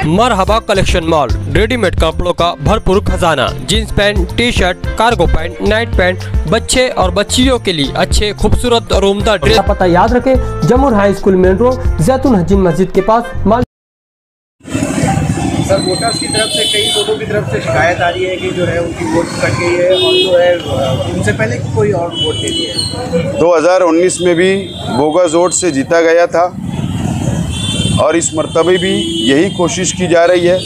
मरहबा collection mall, readymade कपड़ों का भरपूर खजाना। Jeans pant, T shirt, cargo pant, night pant, बच्चे और बच्चियों के लिए अच्छे खूबसूरत और उम्दा ड्रेस। पता याद रखें, जमुर हाई स्कूल मेन रोड, जैतून हजीन मस्जिद के पास। सर, वोटर्स की तरफ से कई लोगों की तरफ से शिकायत आ रही है कि जो है उनकी वोट कट गई है और जो है उनसे पहले कोई और वोट दे दिया है। 2019 में भी बोगस वोट से जीता गया था और इस मरतबे भी यही कोशिश की जा रही है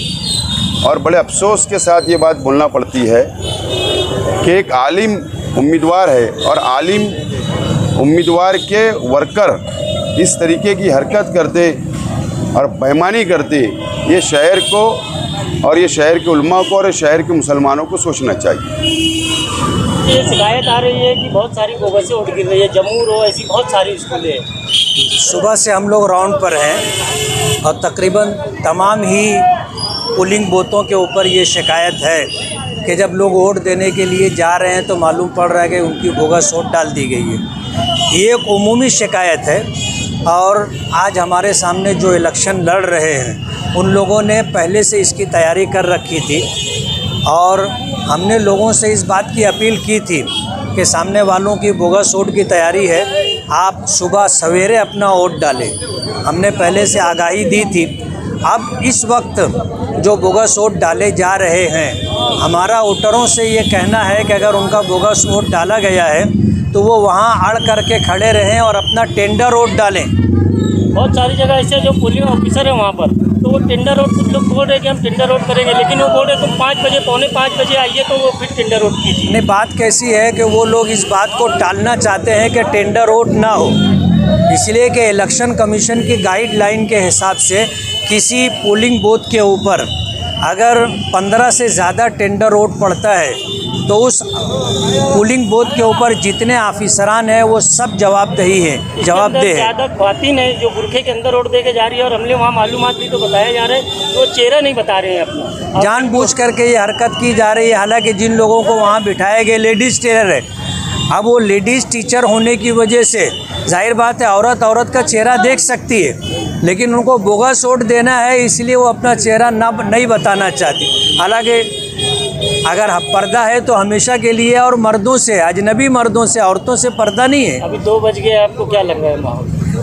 और बड़े अफसोस के साथ ये बात बोलना पड़ती है कि एक आलिम उम्मीदवार है और आलिम उम्मीदवार के वर्कर इस तरीके की हरकत करते और बेईमानी करते, ये शहर को और ये शहर के उलमा को और शहर के मुसलमानों को सोचना चाहिए। ये शिकायत आ रही है कि बहुत सारी बोगस से वोट गिर रही है, जमूर हो, ऐसी बहुत सारी स्कूलें हैं। सुबह से हम लोग राउंड पर हैं और तकरीबन तमाम ही पोलिंग बूथों के ऊपर ये शिकायत है कि जब लोग वोट देने के लिए जा रहे हैं तो मालूम पड़ रहा है कि उनकी बोगस वोट डाल दी गई है। ये एक उमूमी शिकायत है और आज हमारे सामने जो इलेक्शन लड़ रहे हैं उन लोगों ने पहले से इसकी तैयारी कर रखी थी और हमने लोगों से इस बात की अपील की थी कि सामने वालों की बोगस वोट की तैयारी है, आप सुबह सवेरे अपना वोट डालें। हमने पहले से आगाही दी थी। अब इस वक्त जो बोगस वोट डाले जा रहे हैं, हमारा वोटरों से ये कहना है कि अगर उनका बोगस वोट डाला गया है तो वो वहाँ अड़ करके खड़े रहें और अपना टेंडर वोट डालें। बहुत सारी जगह ऐसे जो पोलिंग ऑफिसर है वहाँ पर, तो वो टेंडर वोट, कुछ लोग बोल रहे हैं कि हम टेंडर वोट करेंगे, लेकिन वो बोल रहे तुम 5 बजे, पौने 5 बजे आइए, तो वो फिर टेंडर वोट कीजिए। नहीं, बात कैसी है कि वो लोग इस बात को टालना चाहते हैं कि टेंडर वोट ना हो, इसलिए कि इलेक्शन कमीशन की गाइडलाइन के हिसाब से किसी पोलिंग बूथ के ऊपर अगर 15 से ज़्यादा टेंडर वोट पड़ता है तो उस पोलिंग बूथ के ऊपर जितने ऑफिसरान हैं वो सब जवाबदेह है। ज़्यादा ख्वातीन है जो बुरखे के अंदर वोट दे के जा रही है और हमने वहाँ मालूमात दी तो बताया जा रहा है वो चेहरा नहीं बता रहे हैं अपना, जानबूझ करके ये हरकत की जा रही है। हालांकि जिन लोगों को वहाँ बिठाए गए लेडीज़ टीचर है, अब वो लेडीज़ टीचर होने की वजह से जाहिर बात है औरत का चेहरा देख सकती है, लेकिन उनको बोगस वोट देना है इसलिए वो अपना चेहरा नहीं बताना चाहती। हालांकि अगर पर्दा है तो हमेशा के लिए और मर्दों से, अजनबी मर्दों से, औरतों से पर्दा नहीं है। अभी 2 बज गए, आपको क्या लग रहा है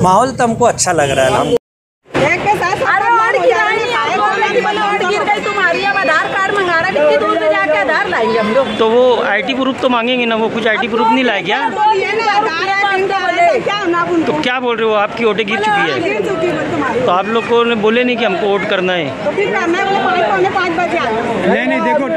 माहौल तो हमको अच्छा लग रहा है। तो वो आईटी प्रूफ तो मांगेंगे ना, वो कुछ आईटी प्रूफ नहीं लाए क्या? तो क्या बोल रहे हो, आपकी वोटें गिर चुकी है तो आप लोगों ने बोले नहीं कि हमको वोट करना है? नहीं देखो